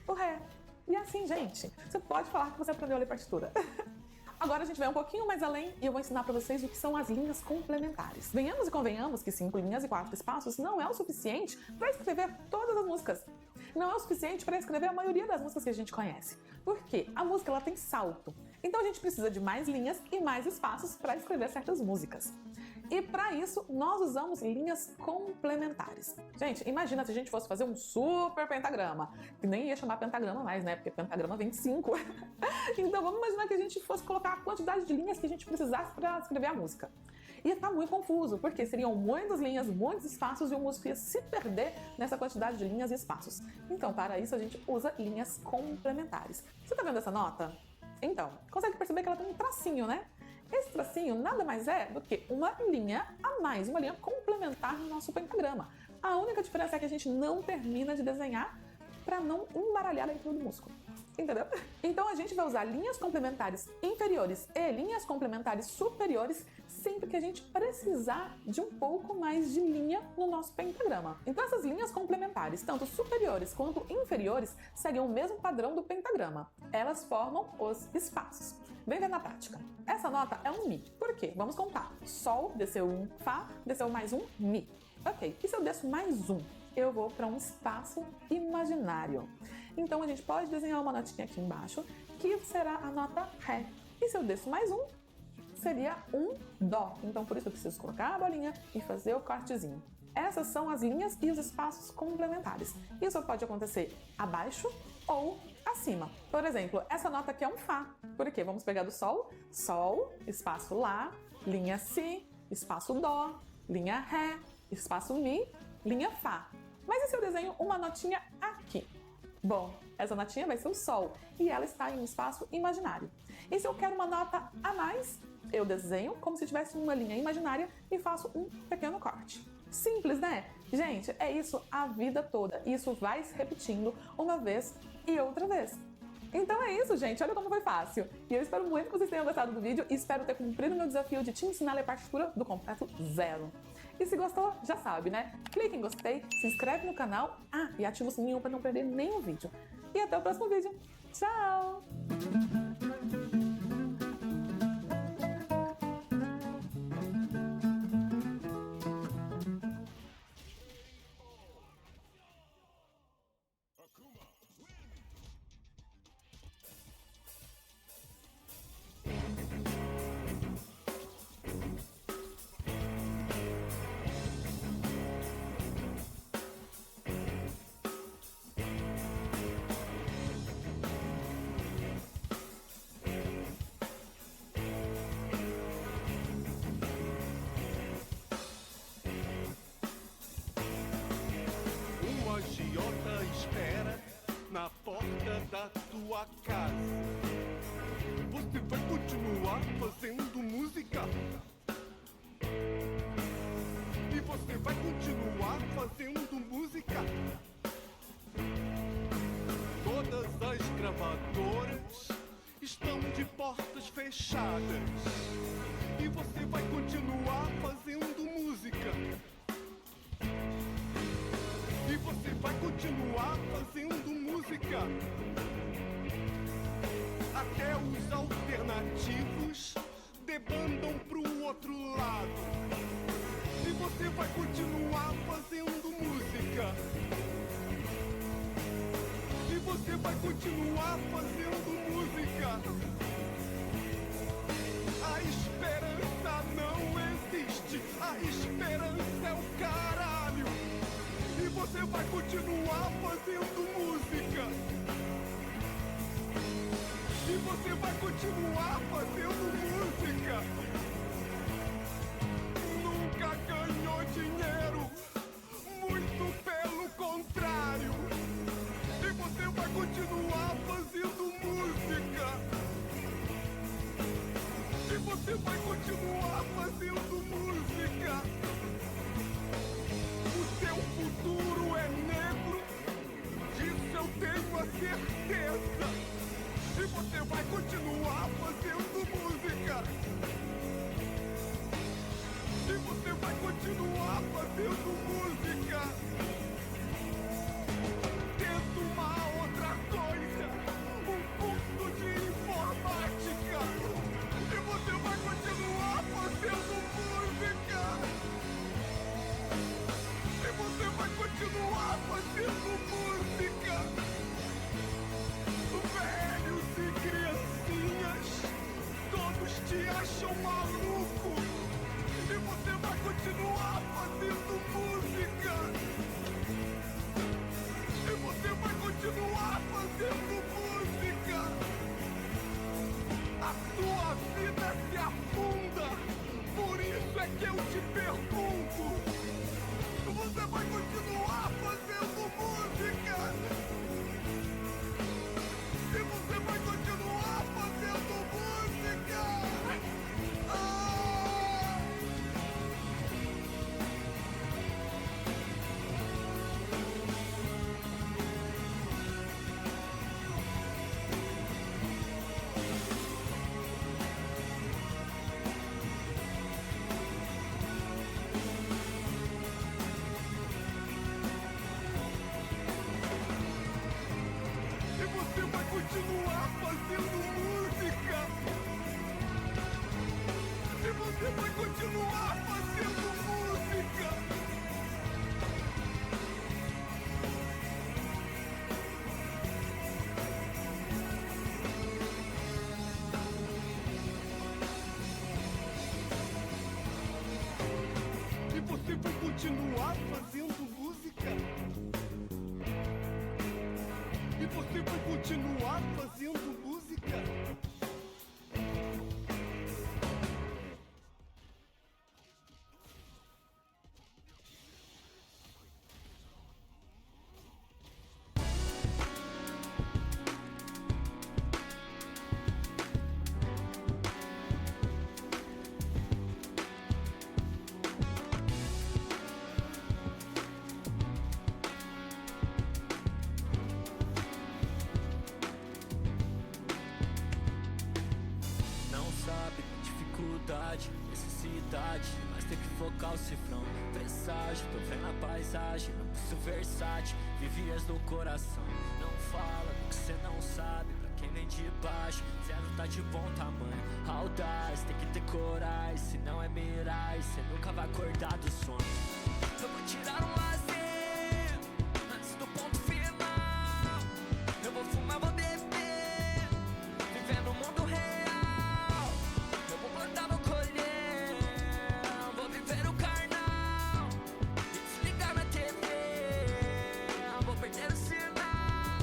o ré. E assim, gente, você pode falar que você aprendeu a ler partitura. Agora a gente vai um pouquinho mais além e eu vou ensinar para vocês o que são as linhas complementares. Venhamos e convenhamos que 5 linhas e 4 espaços não é o suficiente para escrever todas as músicas. Não é o suficiente para escrever a maioria das músicas que a gente conhece. Por quê? A música ela tem salto. Então a gente precisa de mais linhas e mais espaços para escrever certas músicas. E para isso, nós usamos linhas complementares. Gente, imagina se a gente fosse fazer um super pentagrama, que nem ia chamar pentagrama mais, né? Porque pentagrama vem de 5. Então vamos imaginar que a gente fosse colocar a quantidade de linhas que a gente precisasse para escrever a música. Ia ficar muito confuso, porque seriam muitas linhas, muitos espaços e o músico ia se perder nessa quantidade de linhas e espaços. Então, para isso, a gente usa linhas complementares. Você tá vendo essa nota? Então, consegue perceber que ela tem um tracinho, né? Esse tracinho nada mais é do que uma linha a mais, uma linha complementar no nosso pentagrama. A única diferença é que a gente não termina de desenhar para não embaralhar a leitura do músculo. Entendeu? Então a gente vai usar linhas complementares inferiores e linhas complementares superiores sempre que a gente precisar de um pouco mais de linha no nosso pentagrama. Então essas linhas complementares, tanto superiores quanto inferiores, seguem o mesmo padrão do pentagrama. Elas formam os espaços. Vem ver na prática. Essa nota é um Mi. Por quê? Vamos contar. Sol, desceu um Fá, desceu mais um Mi. Ok, e se eu desço mais um? Eu vou para um espaço imaginário. Então a gente pode desenhar uma notinha aqui embaixo, que será a nota Ré. E se eu desço mais um, seria um Dó. Então por isso eu preciso colocar a bolinha e fazer o cortezinho. Essas são as linhas e os espaços complementares. Isso pode acontecer abaixo ou acima. Por exemplo, essa nota aqui é um Fá. Por quê? Vamos pegar do Sol. Sol, espaço Lá, linha Si, espaço Dó, linha Ré, espaço Mi, linha Fá. Mas e se eu desenho uma notinha aqui? Bom, essa notinha vai ser o Sol e ela está em um espaço imaginário. E se eu quero uma nota a mais, eu desenho como se tivesse uma linha imaginária e faço um pequeno corte. Simples, né? Gente, é isso a vida toda. Isso vai se repetindo uma vez e outra vez. Então é isso, gente. Olha como foi fácil. E eu espero muito que vocês tenham gostado do vídeo e espero ter cumprido o meu desafio de te ensinar a ler partitura do completo zero. E se gostou, já sabe, né? Clique em gostei, se inscreve no canal, e ativa o sininho para não perder nenhum vídeo. E até o próximo vídeo. Tchau! Um agiota espera na porta da tua casa. Você vai continuar fazendo música? E você vai continuar fazendo música? Todas as gravadoras estão de portas fechadas. E você vai continuar fazendo música? E você vai continuar fazendo música? Até os alternativos debandam pro outro lado. E você vai continuar fazendo música? E você vai continuar fazendo música? A esperança não existe. A esperança é o caralho. E você vai continuar fazendo música? E você vai continuar fazendo música? Nunca ganhou dinheiro, muito pelo contrário. E você vai continuar fazendo música? E você vai continuar fazendo música? O seu futuro é negro, disso eu tenho a certeza. E você vai continuar fazendo música? E você vai continuar fazendo música? Tenta uma outra coisa, um curso de informática. E você vai continuar fazendo música? E você vai continuar fazendo música? Velhos e criancinhas, todos te acham maluco. E você vai continuar fazendo música? E você vai continuar fazendo música? A sua vida se afunda, por isso é que eu te pergunto: você vai continuar fazendo música? continuar fazendo música? Necessidade, mas tem que focar o cifrão. Presságio, tô vendo a paisagem. Não preciso versátil, vivias no coração. Não fala do que cê não sabe. Pra quem vem de baixo, zero tá de bom tamanho. Audaz, tem que ter coragem. Se não é mirar, cê nunca vai acordar do sono. Eu vou tirar um lazer antes do ponto final. Eu vou fumar, vou beber, viver no mundo real. Eu vou plantar, vou colher, vou viver o carnal e desligar minha TV. Vou perder o sinal,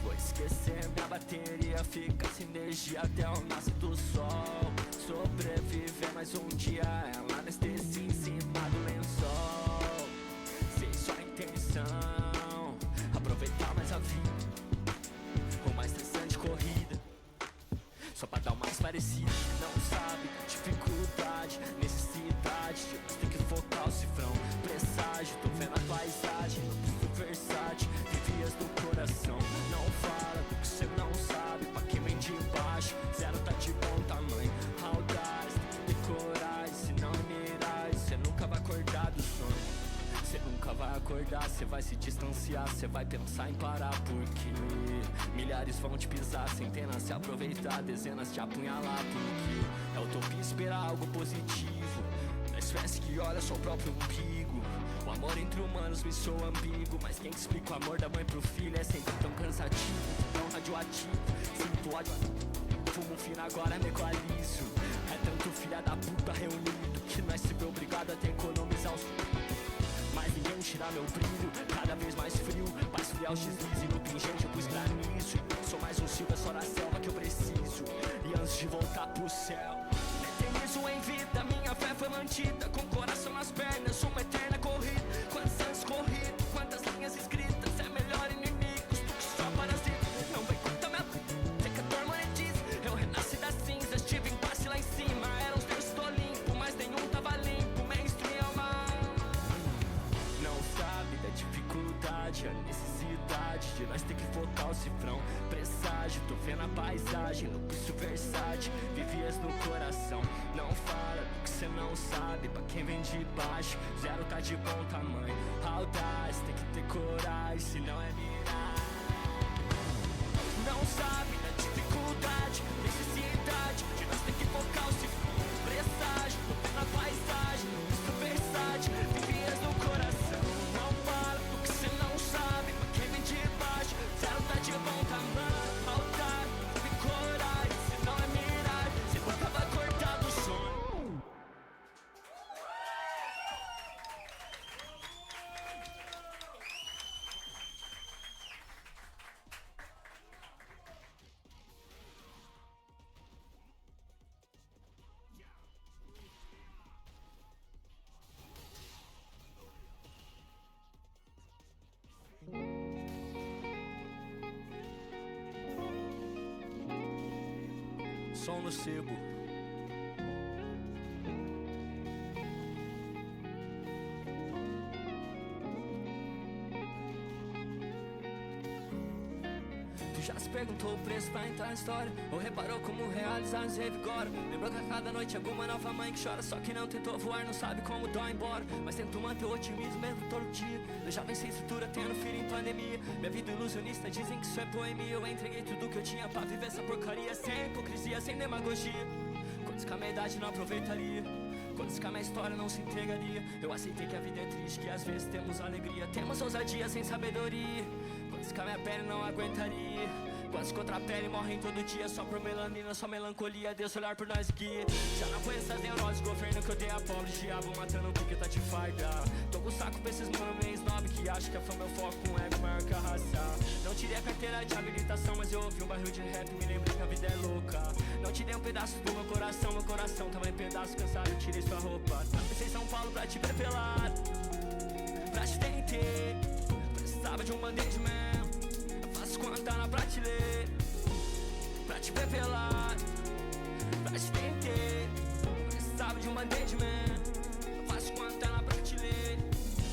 vou esquecer minha bateria, fica sem energia até o nascer do sol. Sobreviver mais um dia, ela anestesia em cima do lençol. Sei só a intenção, aproveitar mais a vida. Uma estressante corrida, só pra dar o mais parecido. Não sabe, dificuldade, necessidade, mas tem que focar o cifrão. Presságio, tô vendo a paisagem. Não preciso versátil, vivias no coração. Não fala do que cê não sabe. Pra quem vem de baixo, zero tá de bom tamanho. Audaz, tem que ter coragem. Se não mirar, cê nunca vai acordar do sono. Cê nunca vai acordar, cê vai se distanciar, cê vai pensar em parar. Porque milhares vão te pisar, centenas se aproveitar, dezenas te apunhalar. Porque é utopia esperar algo positivo na espécie que olha só o próprio umbigo. O amor entre humanos me soa ambíguo, mas quem explica o amor da mãe pro filho é sempre tão cansativo, tão radioativo. Sinto ódio, fumo fino agora me equalizo. É tanto filha da puta reunido que nós se vê obrigado a ter economizar os... Mas ninguém tira meu brilho, cada vez mais frio. Pra esfriar os deslize no pingente eu pus granizo. Sou mais um Silva, só na selva que eu preciso. E antes de voltar pro céu, eternizo em vida, minha fé foi mantida. Com o coração nas pernas, uma eterna corrida. Quantos anos corridos, quantas linhas escritas. É melhor inimigos do que só parasitas. Não vem contar minha pecador monetiza. Eu renasci das cinzas, tive impasse lá em cima. Eram os deuses do Olimpo, mas nenhum tava limpo. Mainstream é uma... Não sabe da dificuldade, a necessidade de nós ter que focar o cifrão. Presságio, tô vendo a paisagem, não preciso versátil, vivias no coração. Não fala do que cê não sabe, pra quem vem de baixo, zero tá de bom tamanho. Audaz, tem que ter coragem, se não é mirar. Não sabe da dificuldade, necessidade de nós ter que focar o cifrão. Presságio, tô vendo a paisagem, não preciso versátil, vivias no coração. Não fala do que cê não sabe, pra quem vem de baixo, zero tá de bom tamanho. Faltar, tem coragem, se não é mirar, cê nunca vai cortar do sono. Som no sebo. Tu já se perguntou o preço pra entrar na história? Ou reparou como realizar nos revigora? Lembrou que a cada noite alguma nova mãe que chora. Só que não tentou voar, não sabe como dói embora. Mas tento manter o otimismo mesmo todo dia. Eu já venci estrutura, tendo filho em pandemia. Minha vida ilusionista, dizem que isso é boemia. Eu entreguei tudo que eu tinha pra viver essa porcaria. Sem hipocrisia, sem demagogia. Quantos que a minha idade não aproveitaria? Quantos que a minha história não se entregaria? Eu aceitei que a vida é triste, que às vezes temos alegria. Temos ousadia sem sabedoria. Quantos que a minha pele não aguentaria? Quantos contra a pele morrem todo dia só por melanina, só melancolia. Deus olhar por nós guia. Já não conheço as neuroses, governo que odeia pobre. Diabo matando porque tá de farda. Tô com saco pra esses mano meio snob que acha que a fama é o foco com ego maior que a raça. Não tirei a carteira carteira de habilitação, mas eu ouvi um barril de rap e me lembrei que a vida é louca. Não te dei um pedaço do meu coração tava em pedaço, cansado, tirei sua roupa. Pensei em São Paulo pra te ver pelado, pra te ter inteiro. Precisava de um band-aid mesmo, eu faço quando tá na prateleira. Pra te ver pelado, pra te ter inteiro. Precisava de um band-aid mesmo, eu faço quando tá na prateleira.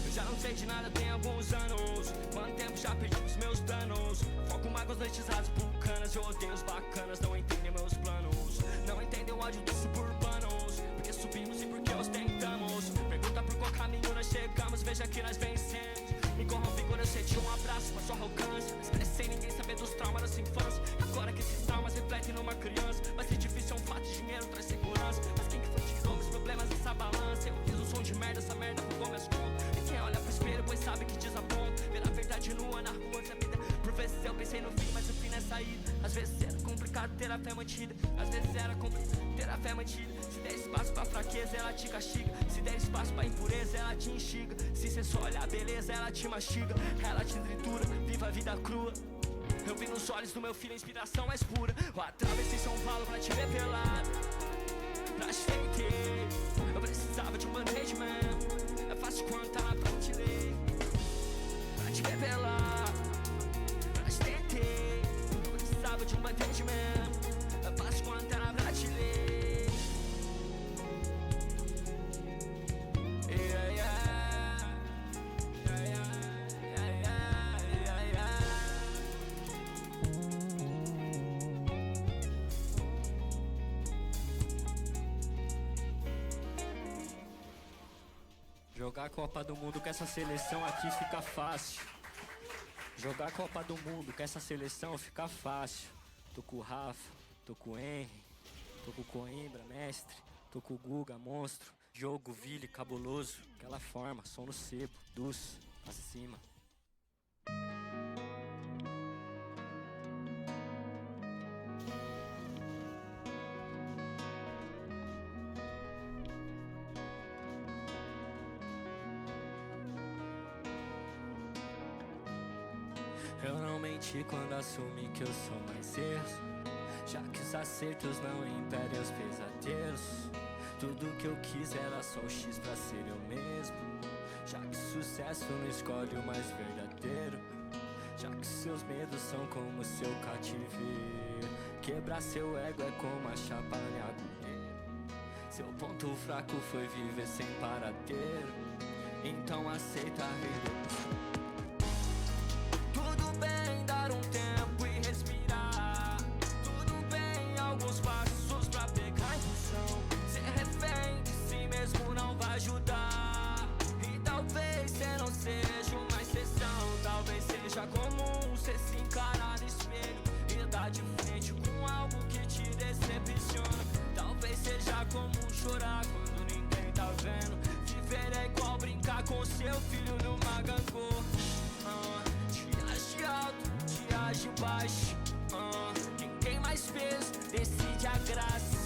Eu já não sei de nada tem alguns anos. Quanto tempo já perdi os meus planos. Foco mágoas, noites rasas, vulcanas. Eu odeio os bacanas, não entendem meus planos. Não entendem o ódio dos suburbanos. Porque subimos e porque ostentamos. Pergunta por qual caminho nós chegamos. Veja que nós vencemos. Me corrompi quando eu senti um abraço, mas só arrogância. Expressei ninguém saber dos traumas da sua infância. Agora que esses traumas refletem numa criança. Vai ser difícil, é um fato, dinheiro traz segurança. Mas quem que foi que tirou meus problemas dessa balança? Eu fiz um som de merda, essa merda roubou minhas contas. E quem olha pro espelho, pois sabe que desaponta. Ver a verdade nua na rua, essa vida. Por vezes eu pensei no fim, mas o fim é saída. Às vezes era complicado ter a fé mantida. Às vezes era complicado ter a fé mantida. Se der espaço pra fraqueza, ela te castiga. Se der espaço pra impureza, ela te instiga. Se cê só olhar a beleza, ela te mastiga. Ela te tritura, viva a vida crua. Eu vi nos olhos do meu filho a inspiração mais pura. Eu atravessei São Paulo pra te ver pelado, pra te ver inteiro. Eu precisava de um band-aid mesmo, é fácil quando tá na prateleira. Pra te ver pelado, pra te ver inteiro. Eu precisava de um band-aid mesmo, é fácil quando tá na prateleira. Yeah, yeah. Jogar a Copa do Mundo com essa seleção aqui fica fácil. Jogar a Copa do Mundo com essa seleção fica fácil. Tô com o Rafa, tô com o Henry, tô com o Coimbra, mestre, tô com o Guga, monstro. Jogo, Vili, cabuloso. Aquela forma, som no sebo, doce, acima. Eu não menti quando assumi que eu sou mais erros, já que os acertos não impedem os pesadelos. Tudo que eu quis era só o X pra ser eu mesmo, já que sucesso não escolhe o mais verdadeiro, já que seus medos são como seu cativeiro. Quebrar seu ego é como a chapa em agulheiro. Seu ponto fraco foi viver sem paradeiro, então aceita a redenção. Tudo bem dar um tempo e respirar, tudo bem alguns passos pra pegar impulsão. Ser refém de si mesmo não vai ajudar, e talvez cê não seja uma exceção. Talvez seja comum cê se encarar no espelho e dar de frente com algo que te decepciona. Talvez seja comum chorar quando ninguém tá vendo. Viver é igual brincar com seu filho numa gangorra. Te age alto, te age baixo. Quem tem mais peso decide a graça.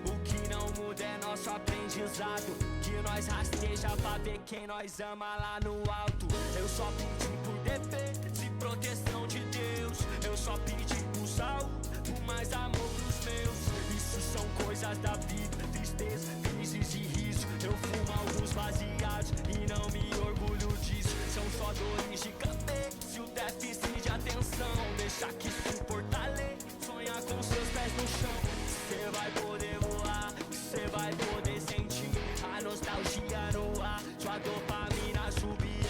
O que não muda é nosso aprendizado, que nós rasteja pra ver quem nós ama lá no alto. Eu só pedi por defesa e proteção de Deus. Eu só pedi por saúde, por mais amor pros meus. Isso são coisas da vida, tristeza, crises e riso. Eu fumo alguns baseados e não me orgulho disso. São só dores de cabeça e o déficit de atenção. Deixa que isso fortaleça, sonhar com seus pés no chão. Cê vai poder voar, cê vai poder sentir a nostalgia no ar, sua dopamina subir.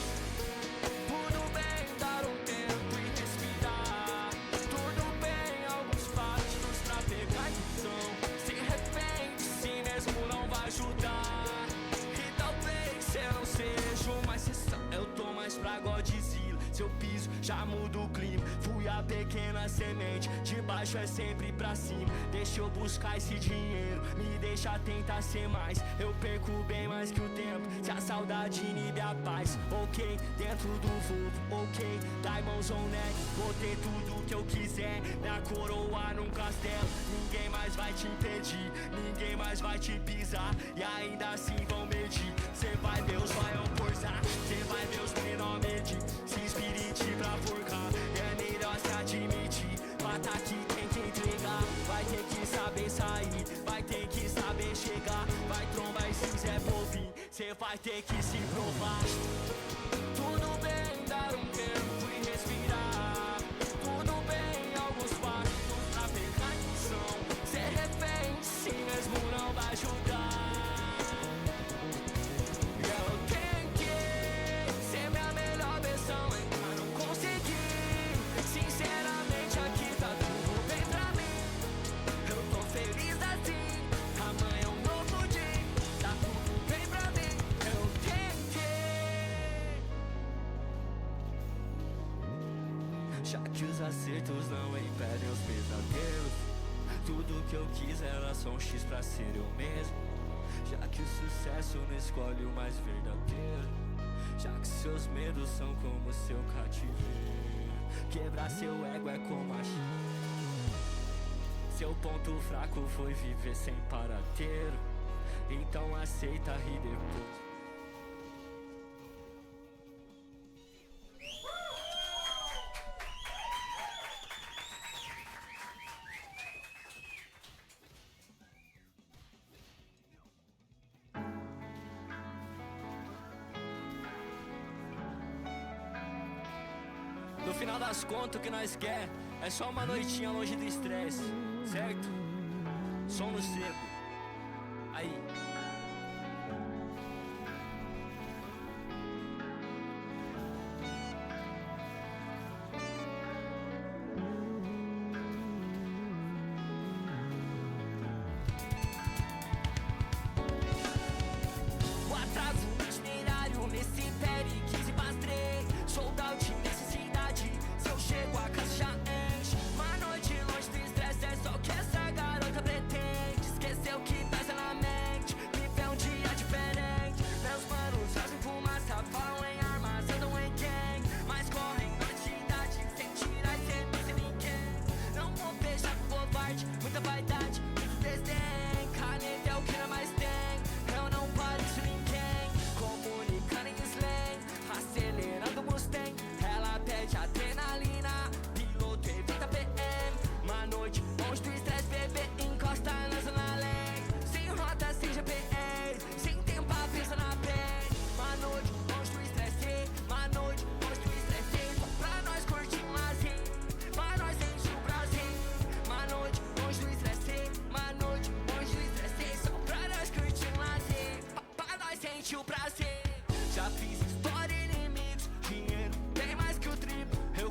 Tudo bem dar um tempo e respirar, tudo bem alguns passos pra pegar impulsão. Ser refém de si mesmo não vai ajudar, e talvez cê não seja uma exceção. Eu tô mais pra Godzilla, seu piso já muda o clima. Fui a pequena semente, de baixo é sempre pra cima. Deixa eu buscar esse dinheiro, me deixa tentar ser mais. Eu perco bem mais que o tempo, se a saudade inibe a paz. Ok, dentro do Volvo, ok, Diamonds on neck. Vou ter tudo que eu quiser, minha coroa num castelo. Ninguém mais vai te impedir, ninguém mais vai te pisar, e ainda assim vão medir. Cê vai ver os vaião forçar, cê vai ver os menor medir. Se espirite pra forcar, é melhor se cê chegar, vai trombar esse Zé Povinho, cê vai ter que se provar. Tudo bem dar um tempo e respirar, tudo bem alguns passos na perdição. Ser refém, se mesmo não vai ajudar. Eu tentei ser minha melhor versão, ainda não consegui. Sinceramente aqui tá tudo bem pra mim. Eu tô feliz assim, amanhã é um novo dia. Tá tudo bem pra mim, eu tentei. Já que os acertos não impedem os pesadelos, tudo que eu quis era só um X pra ser eu mesmo. Já que o sucesso não escolhe o mais verdadeiro, já que seus medos são como seu cativeiro. Quebrar seu ego é como a seu ponto fraco foi viver sem paradeiro. Então aceita rir depois. No final das contas, o que nós quer é só uma noitinha longe do estresse, certo? Som no seco. Aí. O atraso itinerário nesse pere 15 pras 3. Sold out necessidade, se eu chego a casa já enche. Uma noite longe do estresse é só o que essa garota pretende. Esqueceu que pesa na mente, viver um dia diferente. Meus manos fazem fumaça, falam em armas, andam em gang, mas correm na cidade sem tirar e sem pensar em ninguém. Não vou fechar com covarde, muita vaidade, muito desdém. Caneta é o que não mais tem, eu não pareço ninguém. Comunicando em slang, acelerando o Mustang. Ela pede adrenalina, piloto evita PM. Uma noite longe do estresse, bebê, encosta na zona leste. Sem rota, sem GPS, sem tempo pra pensar na pele. Uma noite longe do estresse, uma noite longe do estresse. Só pra nós curtir um lazer, pra nós sentir o prazer. Uma noite longe do estresse, uma noite longe do estresse. Só pra nós curtir um lazer, pra nós sentir o prazer. Já fiz história, inimigos, dinheiro, bem mais que o triplo. Eu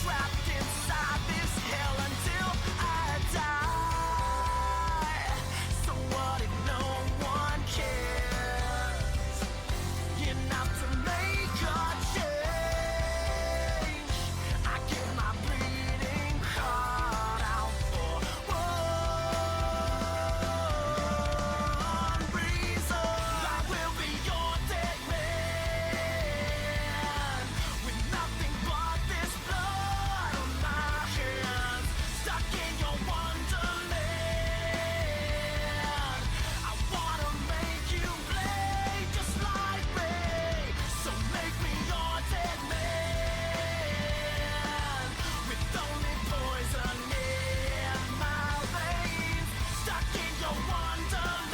trapped inside this hell until I die. So what if no one cares enough to make a change? I give my bleeding heart out for one reason. I will be your dead man with nothing but this blood on my hands, stuck in your wonderland. I wanna make you bleed just like me, so make me your dead man with only poison in my veins, stuck in your wonderland,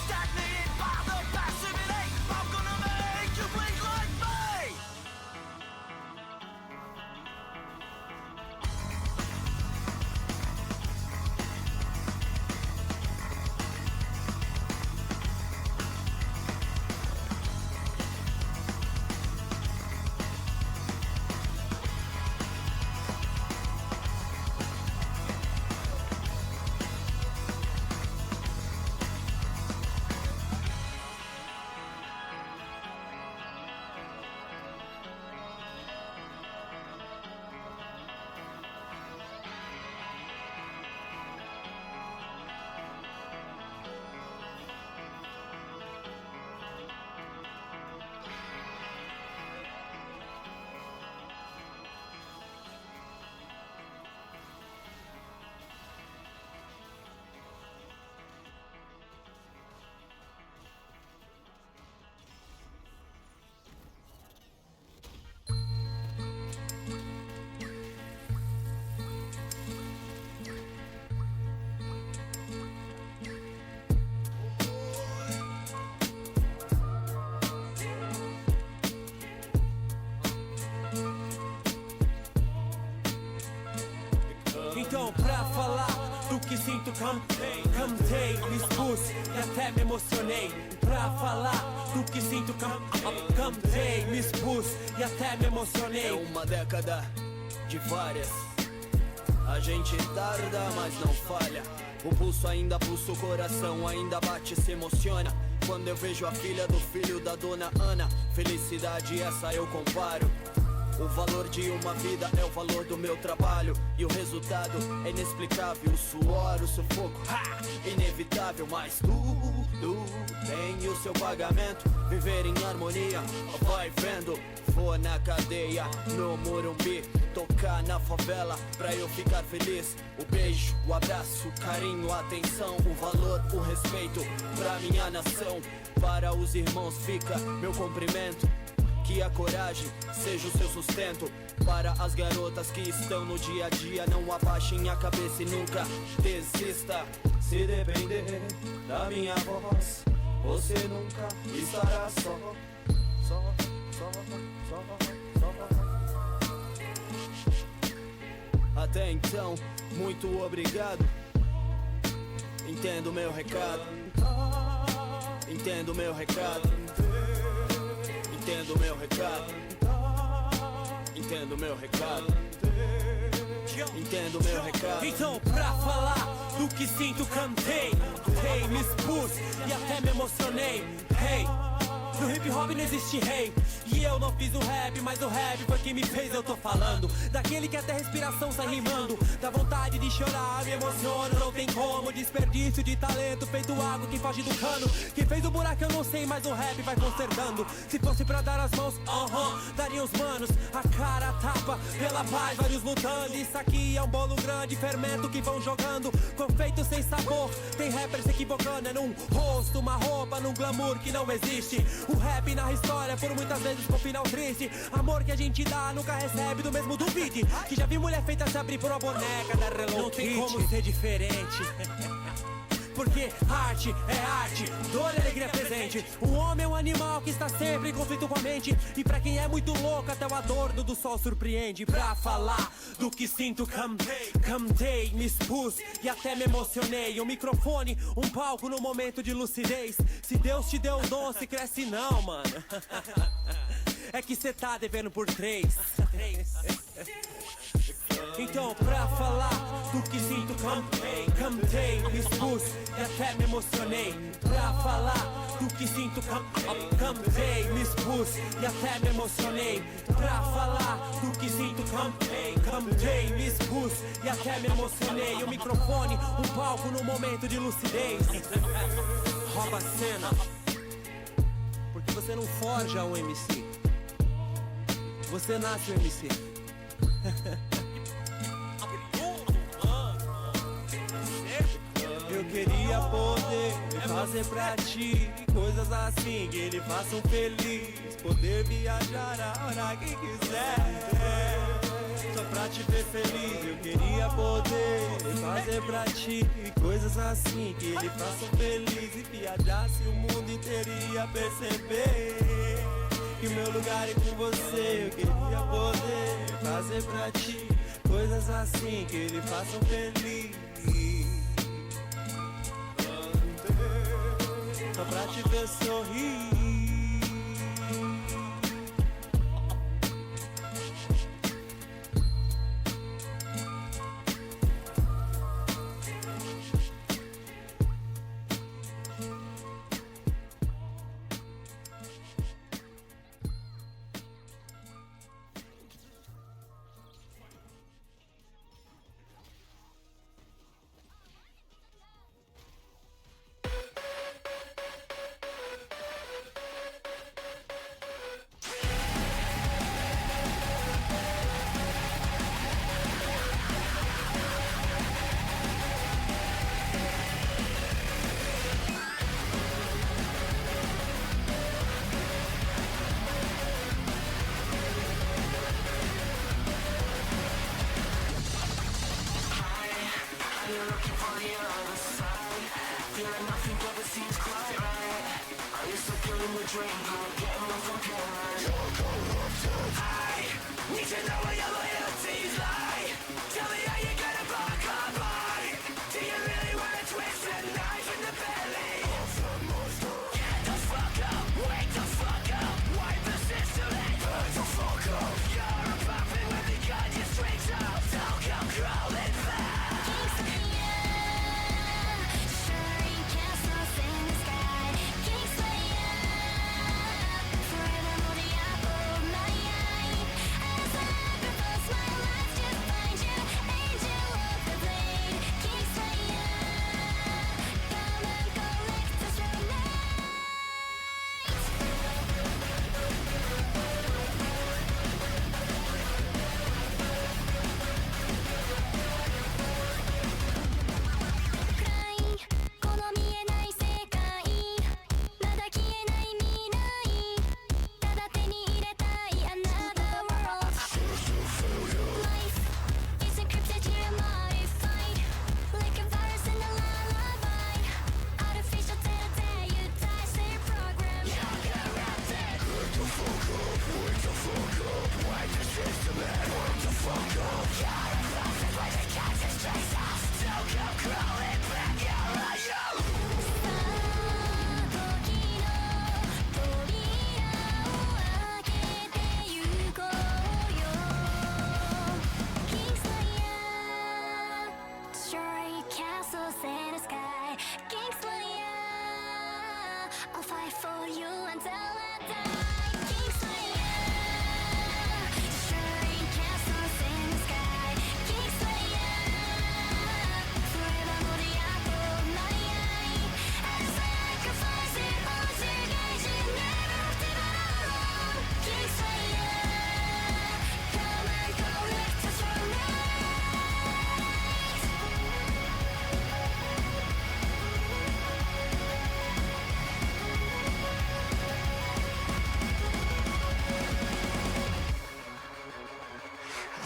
stagnated by the passivity. I'm gonna make you bleed like me. Então pra falar do que sinto, cantei, me expus e até me emocionei. Pra falar do que sinto, cantei, me expus e até me emocionei. É uma década de várias. A gente tarda, mas não falha. O pulso ainda pulsa, o coração ainda bate, se emociona quando eu vejo a filha do filho da dona Ana. Felicidade essa eu comparo. O valor de uma vida é o valor do meu trabalho, e o resultado é inexplicável. O suor, o sufoco, inevitável, mas tudo tem o seu pagamento. Viver em harmonia, vai vendo. Vou na cadeia, no Morumbi, tocar na favela pra eu ficar feliz. O beijo, o abraço, o carinho, a atenção, o valor, o respeito pra minha nação. Para os irmãos fica meu cumprimento. Que a coragem seja o seu sustento. Para as garotas que estão no dia a dia, não abaixem a cabeça e nunca desista. Se depender da minha voz, você nunca estará só. Até então, muito obrigado. Entendo meu recado. Entendo meu recado. Entendo meu recado. Entendo meu recado. Entendo meu recado. Então pra falar do que sinto, cantei, me expus e até me emocionei. Hey, no hip hop não existe rei, e eu não fiz o rap, mas o rap foi quem me fez. Eu tô falando daquele que até respiração sai rimando. Dá vontade de chorar, me emociono, não tem como. Desperdício de talento, feito água que foge do cano. Quem fez o buraco eu não sei, mas o rap vai consertando. Se fosse pra dar as mãos, daria os manos a cara a tapa pela paz, vários lutando. Isso aqui é um bolo grande, fermento que vão jogando, confeito sem sabor. Tem rappers se equivocando, é num rosto, uma roupa, num glamour que não existe. O rap narra história por muitas vezes com final triste. Amor que a gente dá nunca recebe do mesmo duvide. Que já vi mulher feita se abrir por uma boneca da Hello Kitty. Não tem como ser diferente. Porque arte é arte, dor e alegria presente. O homem é um animal que está sempre em conflito com a mente. E pra quem é muito louco, até o adorno do sol surpreende. Pra falar do que sinto, cantei, me expus e até me emocionei. Um microfone, um palco no momento de lucidez. Se Deus te deu um dom, se cresce não, mano. é que cê tá devendo por 3. Então pra falar do que sinto, cantei, me expus e até me emocionei. Pra falar do que sinto, cantei, me expus e até me emocionei. Pra falar do que sinto, cantei, me expus e até me emocionei. O microfone, um palco no momento de lucidez. Rouba a cena, porque você não forja um MC, você nasce um MC. Eu queria poder fazer pra ti coisas assim que ele façam feliz. Poder viajar a hora que quiser, só pra te ver feliz. Eu queria poder fazer pra ti coisas assim que ele façam feliz. E viajasse o mundo inteiro ia perceber que o meu lugar é com você. Eu queria poder fazer pra ti coisas assim que ele façam feliz, só pra te ver sorrir.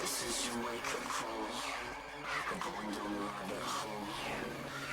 This is your wake-up call. I'm going down the rabbit hole.